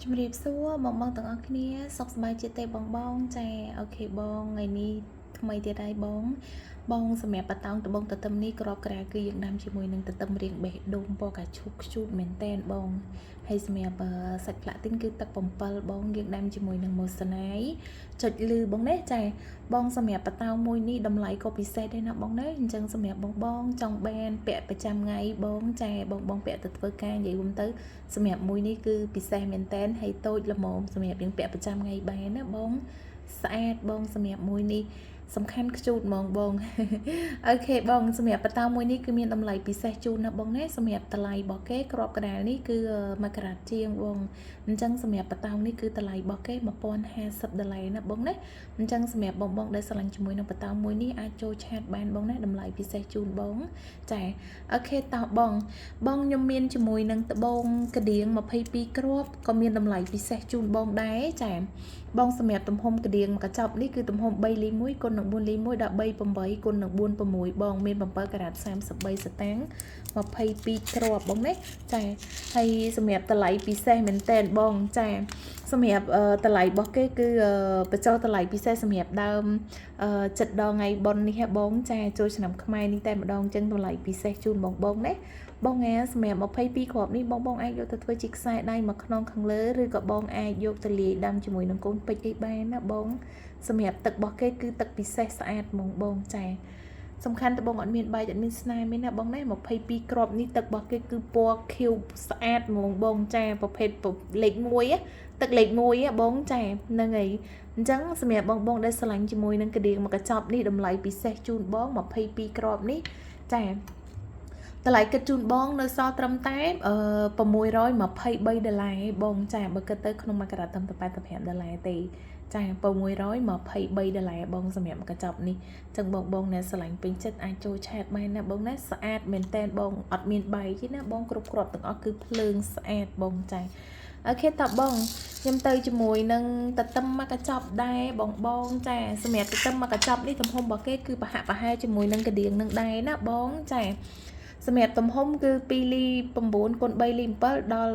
ជំរាបសួរបងទាំងអស់គ្នាសុខសប្បាយជាទេបងចាអូខេបងថ្ងៃនេះថ្មីទៀតហើយបងសម្រាប់បតោងដបងទទឹមនេះក្របក្រៅគឺយើងដាំជាមួយនឹងទទឹមរៀងបេះដូងពណ៌កាឈូកខ្ជូតមែនតែនបងហើយសម្រាប់សាច់ផ្លាក់ទីនគឺទឹក7បងយើងដាំជាមួយនឹងម៉ូសាណាយចុចលឺបងណាចាបងសម្រាប់បតោងមួយនេះតម្លៃក៏ពិសេសដែរណាបងណាអញ្ចឹងសម្រាប់បងចង់បានពាក់ប្រចាំថ្ងៃបងចាបងពាក់ទៅធ្វើការនិយាយទៅសម្រាប់មួយនេះគឺពិសេសមែនតែនហើយតូចល្មមសម្រាប់យើងពាក់ប្រចាំថ្ងៃបានណាបងស្អាតបងសម្រាប់មួយនេះសំខាន់ខ្ជូតហ្មងបងអូខេបងសម្រាប់បតោមួយនេះគឺមានតម្លៃពិសេសជូនណាបងណាសម្រាប់តម្លៃរបស់គេក្របកណ្ដាលនេះគឺ1ការ៉ាត់ជាងបងអញ្ចឹងសម្រាប់បតោនេះគឺតម្លៃរបស់គេ$1050ណាបងណាអញ្ចឹងសម្រាប់បងដែលស្រឡាញ់ជាមួយនឹងបតោមួយនេះអាចចូលឆាតបានបងណាតម្លៃពិសេសជូនបងចាអូខេតោះបងខ្ញុំមានជាមួយនឹងត្បូងក្តៀង22គ្រាប់ក៏មានតម្លៃពិសេសជូនបងដែរចាបងសម្រាប់ទំហំក្តៀងកញ្ចប់នេះគឺទំហំ3លី1គុណនឹង4លី1ដល់38គុណនឹង46បងមាន7ការ៉ាត់33សតាំង22គ្រាប់បងណាចាហើយសម្រាប់តម្លៃពិសេសមែនតើបងចាសម្រាប់តម្លៃរបស់គេគឺបញ្ចុះតម្លៃពិសេសសម្រាប់ដើមចិត្តដងថ្ងៃបុណ្យនេះហ៎បងចាចូលឆ្នាំខ្មែរនេះតែម្ដងចឹងតម្លៃពិសេសជូនបងណាបងសម្រាប់22គ្រាប់នេះបងអាចយកទៅធ្វើជាខ្សែដៃមកខ្នងខាងលើឬក៏បងអាចយកទៅលាយដាំជាមួយនឹងកូនពេជ្រអីបានណាបងសម្រាប់ទឹករបស់គេគឺទឹកពិសេសស្អាតហ្មងបងចាសំខាន់តបងអត់មានបែកអត់មានស្នាមទេណាបងណា22គ្រាប់នេះទឹករបស់គេគឺពណ៌ខៀវស្អាតហ្មងបងចាប្រភេទលេខ1ទឹកលេខ1បងចាហ្នឹងហើយអញ្ចឹងសម្រាប់បងដែលស្រឡាញ់ជាមួយនឹងក្តៀងមកកញ្ចប់នេះតម្លៃពិសេសជូនបង22គ្រាប់នេះចាតម្លៃគិតជូនបងនៅសល់ត្រឹមតែ$623បងចាបើគិតទៅក្នុងមួយការ៉ាត់ត្រឹមតែ$85ទេចា$623បងសម្រាប់កញ្ចប់នេះចឹងបងអ្នកស្រឡាញ់ពេញចិត្តអាចចូលឆាតបានណាបងណាស្អាតមែនតែនបងអត់មានបែកទេណាបងគ្រប់គ្រាប់ទាំងអស់គឺភ្លើងស្អាតបងចាអូខេតបងខ្ញុំទៅជាមួយនឹងតទឹមមកកញ្ចប់ដែរបងចាសម្រាប់តទឹមមកកញ្ចប់នេះទំហំរបស់គេគឺប្រហាក់ប្រហែលជាមួយនឹងក្តៀងនឹងដែរណាបងចាសម្រាប់ទំហំគឺ2លី9គុណ3លី7ដល់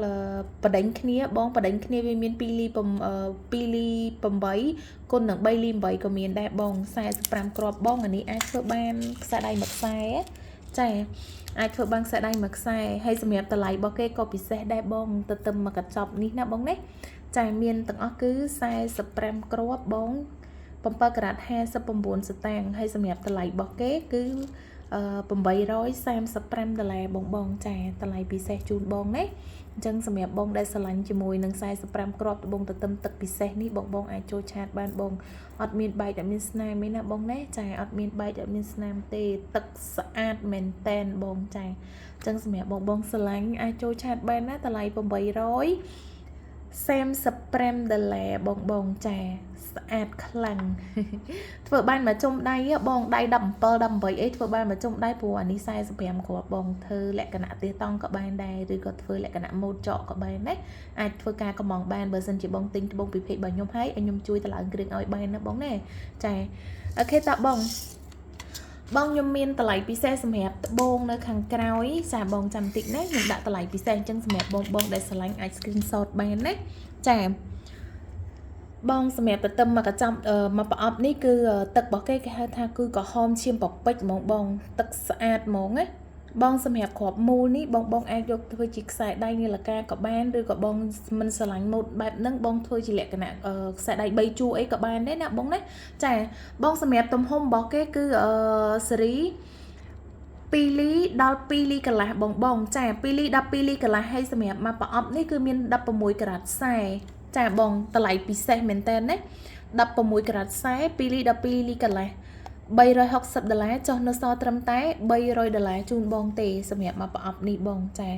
បដិញគ្នាបងបដិញគ្នាវាមាន2លី8គុណនឹង3លី8ក៏មានដែរបង45គ្រាប់បងអានេះអាចធ្វើបានខ្សែដៃមួយខ្សែចាអាចធ្វើបានខ្សែដៃមួយខ្សែហើយសម្រាប់តម្លៃរបស់គេក៏ពិសេសដែរបងទៅទឹមមកកញ្ចប់នេះណាបងណាចាមានទាំងអស់គឺ45គ្រាប់បង7ការ៉ាត់59សតាំងហើយសម្រាប់តម្លៃរបស់គេគឺ$835បងចាតម្លៃពិសេសជូនបងណាអញ្ចឹងសម្រាប់បងដែលស្រឡាញ់ជាមួយនឹង45គ្រាប់ត្បូងទទឹមទឹកពិសេសនេះបងអាចចូលឆាតបានបងអត់មានបែកអត់មានស្នាមទេណាបងណាចាអត់មានបែកអត់មានស្នាមទេទឹកស្អាតមែនតែនបងចាអញ្ចឹងសម្រាប់បងស្រឡាញ់អាចចូលឆាតបានណាតម្លៃ$835បងចាស្អាតខ្លាំងធ្វើបានមកជុំដៃបងដៃ17 18អីធ្វើបានមកជុំដៃព្រោះអានេះ45គ្រាប់បងធ្វើលក្ខណៈទាតង់ក៏បានដែរឬក៏ធ្វើលក្ខណៈម៉ូតចកក៏បានដែរអាចធ្វើការកំងបានបើសិនជាបងទិញត្បូងពីពេករបស់ខ្ញុំហើយខ្ញុំជួយតម្លើងគ្រឿងឲ្យបានណាបងណាចាអូខេតបងខ្ញុំមានតម្លៃពិសេសសម្រាប់ត្បូងនៅខាងក្រោយចាបងចាំតិចណាខ្ញុំដាក់តម្លៃពិសេសអញ្ចឹងសម្រាប់បងដែលស្រឡាញ់អាច screenshot បានណាចាបងសម្រាប់ទទឹមមកកញ្ចប់មកប្រអប់នេះគឺទឹករបស់គេហៅថាគឺក្រហមឈាមប្រពេចហ្មងបងទឹកស្អាតហ្មងណាបងសម្រាប់គ្រាប់មូលនេះបងអាចយកធ្វើជាខ្សែដៃនាឡិកាក៏បានឬក៏បងមិនស្រឡាញ់ម៉ូតបែបហ្នឹងបងធ្វើជាលក្ខណៈខ្សែដៃ3ជួរអីក៏បានដែរណាបងណាចាបងសម្រាប់ទំហំរបស់គេគឺស៊េរី2លីដល់2លីកន្លះបងចា2លីដល់2លីកន្លះហើយសម្រាប់មកប្រអប់នេះគឺមាន16ការ៉ាត់ខ្សែចាបងតម្លៃពិសេសមែនតើណា16ការ៉ាត់ខ្សែ2លីដល់2លីកន្លះ$360ចុះនៅសល់ត្រឹមតែ$300ជូនបងទេសម្រាប់មកប្រអប់នេះបងចា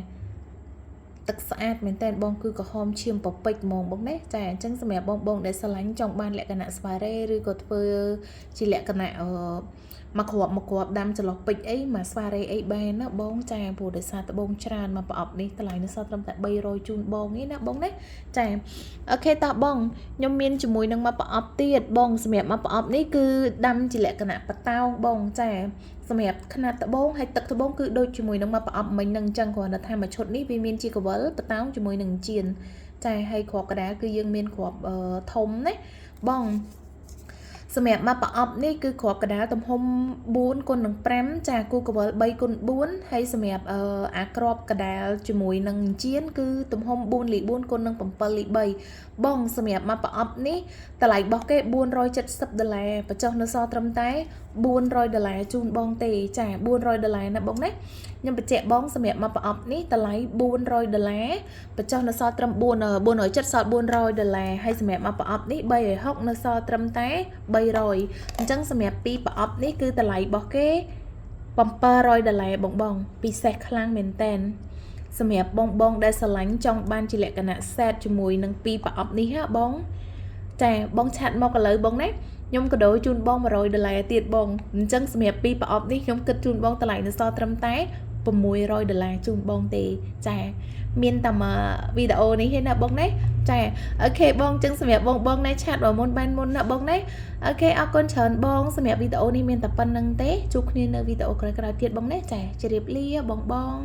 ទឹកស្អាតមែនតើបងគឺក្រហមឈាមប្រពេចហ្មងបងណាចាអញ្ចឹងសម្រាប់បងដែលស្រឡាញ់ចង់បានលក្ខណៈស្វារ៉េឬក៏ធ្វើជាលក្ខណៈមកគ្រាប់ដាំចន្លោះពេជ្រអីមកស្វារ៉េអីបានណាបងចាព្រោះដោយសារត្បូងច្រើនមកប្រអប់នេះតម្លៃនៅសល់ត្រឹមតែ300ជូនបងទេណាបងណាចាអូខេតោះបងខ្ញុំមានជាមួយនឹងមកប្រអប់ទៀតបងសម្រាប់មកប្រអប់នេះគឺដាំជាលក្ខណៈបតោងបងចាសម្រាប់ຂະຫນាត់ត្បូងហើយទឹកត្បូងគឺដូចជាមួយនឹងមកប្រអប់មិញនឹងអញ្ចឹងគ្រាន់តែថាមួយឈុតនេះវាមានជាកវលបតោងជាមួយនឹងជៀន ចាហើយកក្តារគឺយើងមានក្របធំណាបងសម្រាប់មកប្រអប់នេះគឺក្របកដាលទំហំ4 x 5ចាគូកវល3 x 4ហើយសម្រាប់អាក្របកដាលជាមួយនឹងជៀនគឺទំហំ4 លី 4 x 7 លី 3បងសម្រាប់មកប្រអប់នេះតម្លៃរបស់គេ$470បញ្ចុះនៅសល់ត្រឹមតែ$400ជូនបងទេចា$400ណាបងណាខ្ញុំបញ្ជាក់បងសម្រាប់មកប្រអប់នេះតម្លៃ$400បញ្ចុះនៅសល់ត្រឹម470សល់$400ហើយសម្រាប់មកប្រអប់នេះ360នៅសល់ត្រឹមតែ300អញ្ចឹងសម្រាប់ពីប្រអប់នេះគឺតម្លៃរបស់គេ$700បងពិសេសខ្លាំងមែនតើសម្រាប់បងដែលស្រឡាញ់ចង់បានជាលក្ខណៈ set ជាមួយនឹងពីប្រអប់នេះហ่าបងចាបងឆាត់មកឥឡូវបងណាខ្ញុំកដោជូនបង$100ទៀតបងអញ្ចឹងសម្រាប់ពីប្រអប់នេះខ្ញុំគិតជូនបងតម្លៃនៅសល់ត្រឹមតែ$600ជូនបងទេចាមានតែមកវីដេអូនេះទេណាបងណាចាអូខេបងអញ្ចឹងសម្រាប់បងណាឆាតបើមុនបានមុនណាបងណាអូខេអរគុណច្រើនបងសម្រាប់វីដេអូនេះមានតែប៉ុណ្្នឹងទេជួបគ្នានៅវីដេអូក្រោយៗទៀតបងណាចាជម្រាបលាបង